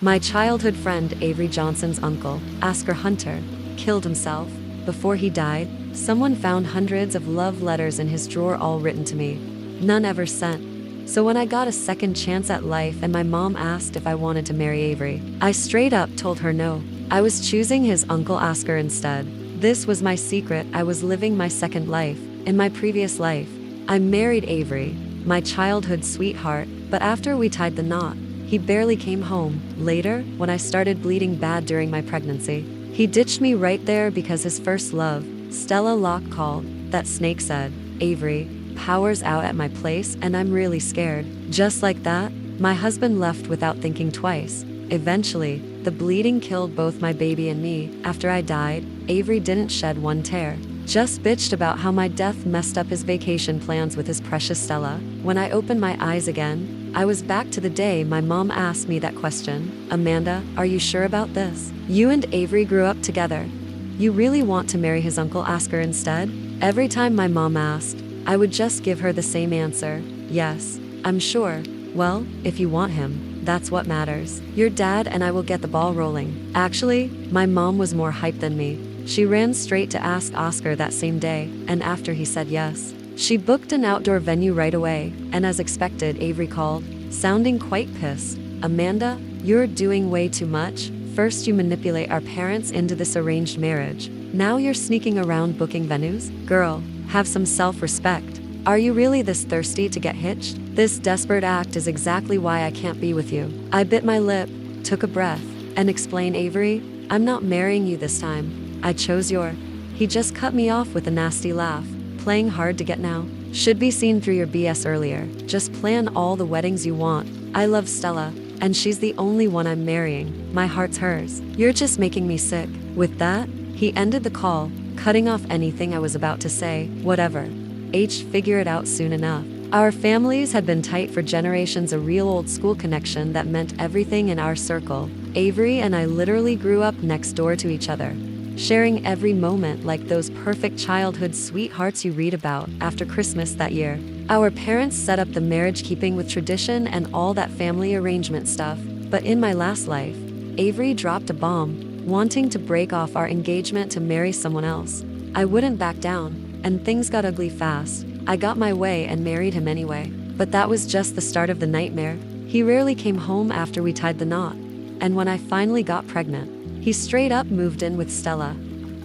My childhood friend Avery Johnson's uncle, Oscar Hunter, killed himself. Before he died, someone found hundreds of love letters in his drawer, all written to me. None ever sent. So when I got a second chance at life and my mom asked if I wanted to marry Avery, I straight up told her no. I was choosing his uncle Oscar instead. This was my secret. I was living my second life. In my previous life, I married Avery, my childhood sweetheart, but after we tied the knot, he barely came home. Later, when I started bleeding bad during my pregnancy, he ditched me right there because his first love, Stella Locke, called. That snake said, "Avery, power's out at my place and I'm really scared." Just like that, my husband left without thinking twice. Eventually, the bleeding killed both my baby and me. After I died, Avery didn't shed one tear. Just bitched about how my death messed up his vacation plans with his precious Stella. When I opened my eyes again, I was back to the day my mom asked me that question. "Amanda, are you sure about this? You and Avery grew up together. You really want to marry his uncle Oscar instead?" Every time my mom asked, I would just give her the same answer. "Yes, I'm sure. Well, if you want him, that's what matters. Your dad and I will get the ball rolling." Actually, my mom was more hyped than me. She ran straight to ask Oscar that same day, and after he said yes, she booked an outdoor venue right away, and as expected, Avery called, sounding quite pissed. "Amanda, you're doing way too much. First you manipulate our parents into this arranged marriage. Now you're sneaking around booking venues? Girl, have some self-respect. Are you really this thirsty to get hitched? This desperate act is exactly why I can't be with you." I bit my lip, took a breath, and explained, "Avery, I'm not marrying you this time. I chose your..." He just cut me off with a nasty laugh. "Playing hard to get now? Should be seen through your BS earlier. Just plan all the weddings you want. I love Stella, and she's the only one I'm marrying. My heart's hers. You're just making me sick." With that, he ended the call, cutting off anything I was about to say. Whatever. Figure it out soon enough. Our families had been tight for generations, a real old school connection that meant everything in our circle. Avery and I literally grew up next door to each other, sharing every moment like those perfect childhood sweethearts you read about. After Christmas that year, our parents set up the marriage, keeping with tradition and all that family arrangement stuff. But in my last life, Avery dropped a bomb, wanting to break off our engagement to marry someone else. I wouldn't back down, and things got ugly fast. I got my way and married him anyway. But that was just the start of the nightmare. He rarely came home after we tied the knot. And when I finally got pregnant, he straight up moved in with Stella.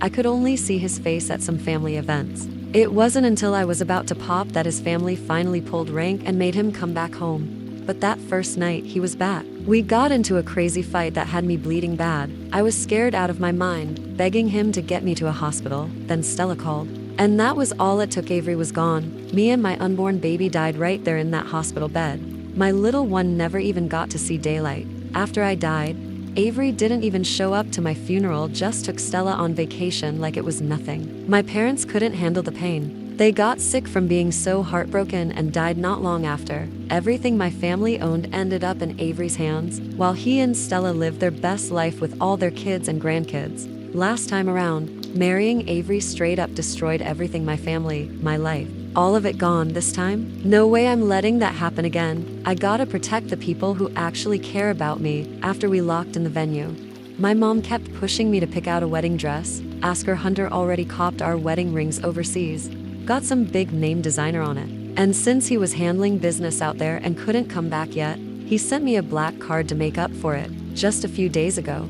I could only see his face at some family events. It wasn't until I was about to pop that his family finally pulled rank and made him come back home. But that first night, he was back. We got into a crazy fight that had me bleeding bad. I was scared out of my mind, begging him to get me to a hospital. Then Stella called. And that was all it took. Avery was gone. Me and my unborn baby died right there in that hospital bed. My little one never even got to see daylight. After I died, Avery didn't even show up to my funeral, just took Stella on vacation like it was nothing. My parents couldn't handle the pain. They got sick from being so heartbroken and died not long after. Everything my family owned ended up in Avery's hands, while he and Stella lived their best life with all their kids and grandkids. Last time around, marrying Avery straight up destroyed everything, my family, my life. All of it gone this time? No way I'm letting that happen again. I gotta protect the people who actually care about me. After we locked in the venue, my mom kept pushing me to pick out a wedding dress. Oscar Hunter already copped our wedding rings overseas. Got some big name designer on it. And since he was handling business out there and couldn't come back yet, he sent me a black card to make up for it. Just a few days ago,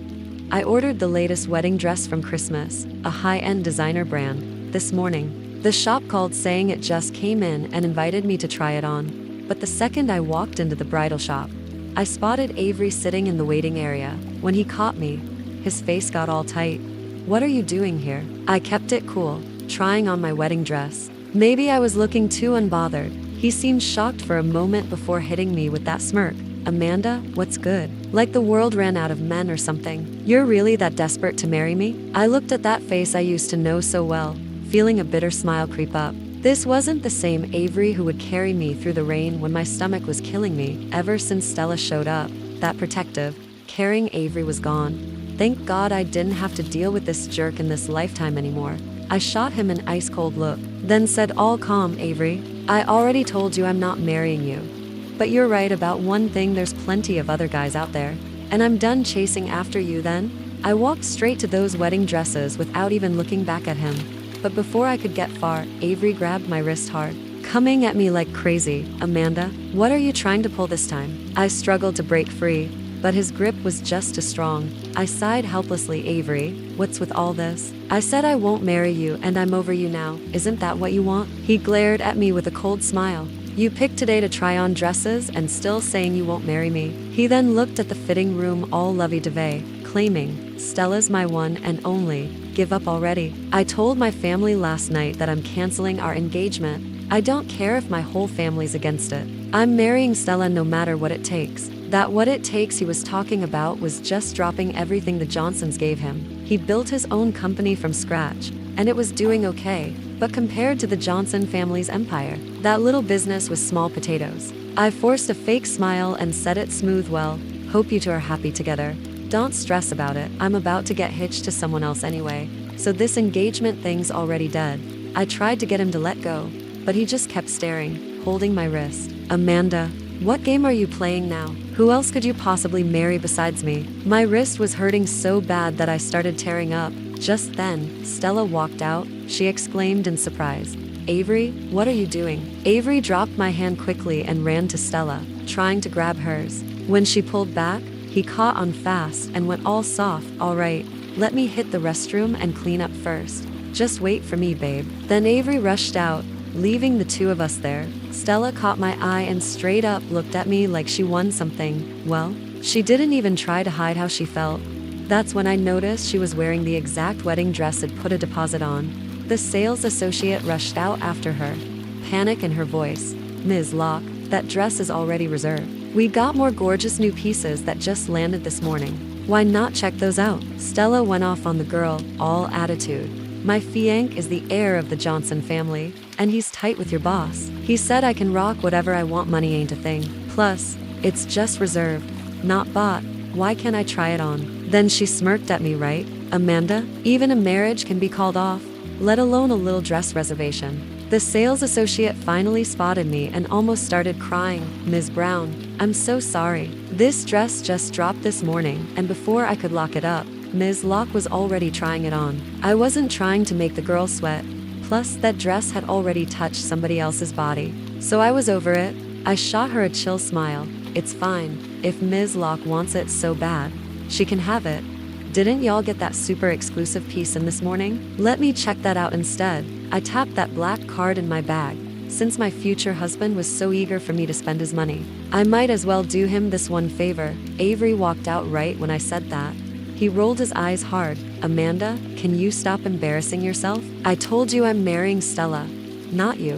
I ordered the latest wedding dress from Christmas, a high-end designer brand. This morning, the shop called saying it just came in and invited me to try it on. But the second I walked into the bridal shop, I spotted Avery sitting in the waiting area. When he caught me, his face got all tight. "What are you doing here?" I kept it cool, trying on my wedding dress. Maybe I was looking too unbothered. He seemed shocked for a moment before hitting me with that smirk. "Amanda, what's good? Like the world ran out of men or something. You're really that desperate to marry me?" I looked at that face I used to know so well, feeling a bitter smile creep up. This wasn't the same Avery who would carry me through the rain when my stomach was killing me. Ever since Stella showed up, that protective, caring Avery was gone. Thank God I didn't have to deal with this jerk in this lifetime anymore. I shot him an ice-cold look, then said, "All calm, Avery. I already told you I'm not marrying you. But you're right about one thing, there's plenty of other guys out there. And I'm done chasing after you then? I walked straight to those wedding dresses without even looking back at him. But before I could get far, Avery grabbed my wrist hard, coming at me like crazy. Amanda, what are you trying to pull this time? I struggled to break free, but his grip was just as strong. I sighed helplessly. Avery, what's with all this? I said I won't marry you and I'm over you now. Isn't that what you want? He glared at me with a cold smile. You picked today to try on dresses and still saying you won't marry me. He then looked at the fitting room all lovey-dovey, claiming, Stella's my one and only. Give up already. I told my family last night that I'm canceling our engagement. I don't care if my whole family's against it. I'm marrying Stella no matter what it takes. That what it takes he was talking about was just dropping everything the Johnsons gave him. He built his own company from scratch, and it was doing okay. But compared to the Johnson family's empire, that little business was small potatoes. I forced a fake smile and said it smooth. Well, hope you two are happy together. Don't stress about it. I'm about to get hitched to someone else anyway. So this engagement thing's already dead. I tried to get him to let go, but he just kept staring, holding my wrist. Amanda, what game are you playing now? Who else could you possibly marry besides me? My wrist was hurting so bad that I started tearing up. Just then, Stella walked out. She exclaimed in surprise, Avery, what are you doing? Avery dropped my hand quickly and ran to Stella, trying to grab hers. When she pulled back, he caught on fast and went all soft. All right, let me hit the restroom and clean up first. Just wait for me, babe. Then Avery rushed out, leaving the two of us there. Stella caught my eye and straight up looked at me like she won something. Well, she didn't even try to hide how she felt. That's when I noticed she was wearing the exact wedding dress I'd put a deposit on. The sales associate rushed out after her, panic in her voice. Ms. Locke, that dress is already reserved. We got more gorgeous new pieces that just landed this morning. Why not check those out? Stella went off on the girl, all attitude. My fiancé is the heir of the Johnson family, and he's tight with your boss. He said I can rock whatever I want, money ain't a thing. Plus, it's just reserved, not bought. Why can't I try it on? Then she smirked at me, right? Amanda, even a marriage can be called off, let alone a little dress reservation. The sales associate finally spotted me and almost started crying. Ms. Brown, I'm so sorry. This dress just dropped this morning, and before I could lock it up, Ms. Locke was already trying it on. I wasn't trying to make the girl sweat. Plus, that dress had already touched somebody else's body. So I was over it. I shot her a chill smile. It's fine. If Ms. Locke wants it so bad, she can have it. Didn't y'all get that super exclusive piece in this morning? Let me check that out instead. I tapped that black card in my bag. Since my future husband was so eager for me to spend his money, I might as well do him this one favor. Avery walked out right when I said that. He rolled his eyes hard. Amanda, can you stop embarrassing yourself? I told you I'm marrying Stella, not you.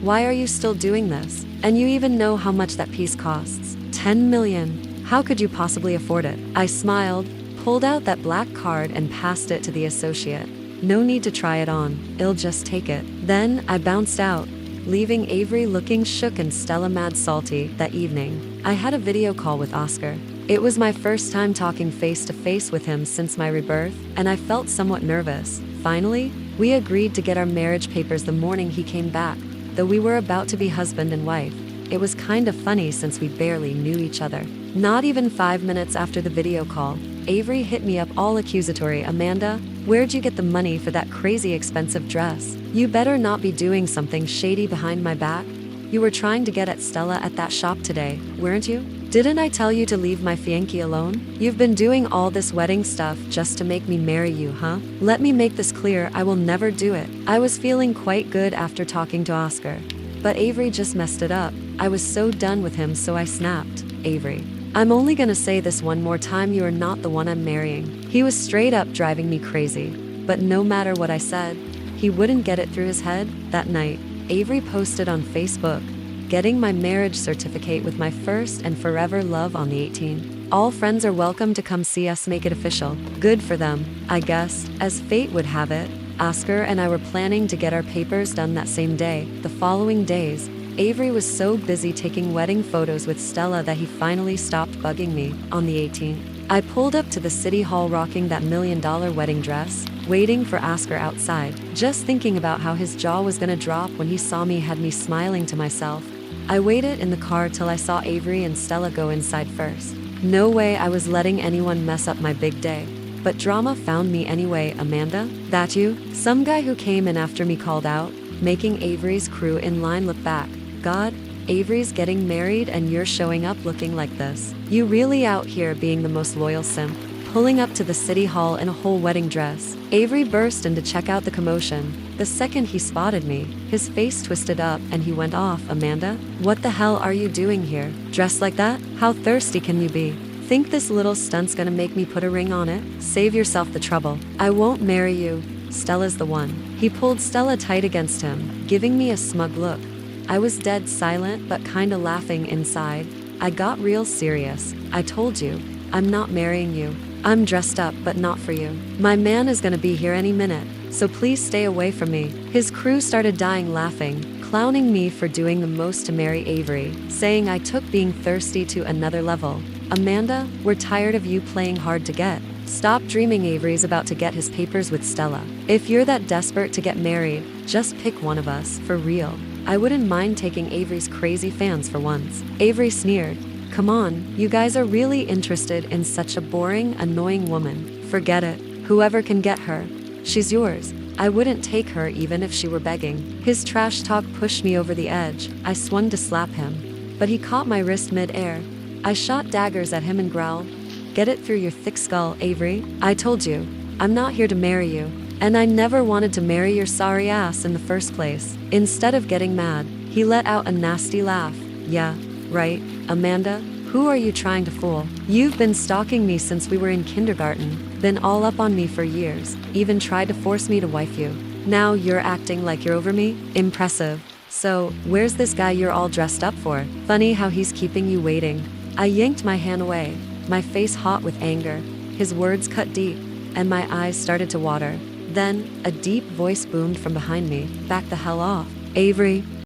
Why are you still doing this? And you even know how much that piece costs. 10 million. How could you possibly afford it? I smiled, pulled out that black card and passed it to the associate. No need to try it on. I'll just take it. Then I bounced out, leaving Avery looking shook and Stella mad salty. That evening, I had a video call with Oscar. It was my first time talking face to face with him since my rebirth, and I felt somewhat nervous. Finally, we agreed to get our marriage papers the morning he came back, though we were about to be husband and wife. It was kind of funny since we barely knew each other. Not even 5 minutes after the video call, Avery hit me up all accusatory. Amanda, where'd you get the money for that crazy expensive dress? You better not be doing something shady behind my back. You were trying to get at Stella at that shop today, weren't you? Didn't I tell you to leave my fiancé alone? You've been doing all this wedding stuff just to make me marry you, huh? Let me make this clear, I will never do it. I was feeling quite good after talking to Oscar, but Avery just messed it up. I was so done with him, so I snapped. Avery, I'm only gonna say this one more time, you are not the one I'm marrying. He was straight up driving me crazy, but no matter what I said, he wouldn't get it through his head. That night, Avery posted on Facebook, getting my marriage certificate with my first and forever love on the 18th. All friends are welcome to come see us make it official. Good for them, I guess. As fate would have it, Oscar and I were planning to get our papers done that same day. The following days, Avery was so busy taking wedding photos with Stella that he finally stopped bugging me. On the 18th, I pulled up to the city hall rocking that $1 million wedding dress, waiting for Oscar outside. Just thinking about how his jaw was gonna drop when he saw me had me smiling to myself. I waited in the car till I saw Avery and Stella go inside first. No way I was letting anyone mess up my big day. But drama found me anyway. Amanda? That you? Some guy who came in after me called out, making Avery's crew in line look back. God, Avery's getting married and you're showing up looking like this. You really out here being the most loyal simp, pulling up to the city hall in a whole wedding dress. Avery burst in to check out the commotion. The second he spotted me, his face twisted up and he went off. Amanda, what the hell are you doing here? Dressed like that? How thirsty can you be? Think this little stunt's gonna make me put a ring on it? Save yourself the trouble. I won't marry you. Stella's the one. He pulled Stella tight against him, giving me a smug look. I was dead silent but kinda laughing inside. I got real serious. I told you, I'm not marrying you. I'm dressed up but not for you. My man is gonna be here any minute, so please stay away from me. His crew started dying laughing, clowning me for doing the most to marry Avery, saying I took being thirsty to another level. Amanda, we're tired of you playing hard to get. Stop dreaming. Avery's about to get his papers with Stella. If you're that desperate to get married, just pick one of us, for real. I wouldn't mind taking Avery's crazy fans for once. Avery sneered. Come on, you guys are really interested in such a boring, annoying woman. Forget it. Whoever can get her, she's yours. I wouldn't take her even if she were begging. His trash talk pushed me over the edge. I swung to slap him, but he caught my wrist mid-air. I shot daggers at him and growled, "Get it through your thick skull, Avery. I told you, I'm not here to marry you. And I never wanted to marry your sorry ass in the first place." Instead of getting mad, he let out a nasty laugh. Yeah, right, Amanda, who are you trying to fool? You've been stalking me since we were in kindergarten, been all up on me for years, even tried to force me to wife you. Now you're acting like you're over me? Impressive. So, where's this guy you're all dressed up for? Funny how he's keeping you waiting. I yanked my hand away, my face hot with anger. His words cut deep, and my eyes started to water. Then, a deep voice boomed from behind me, "Back the hell off, Avery."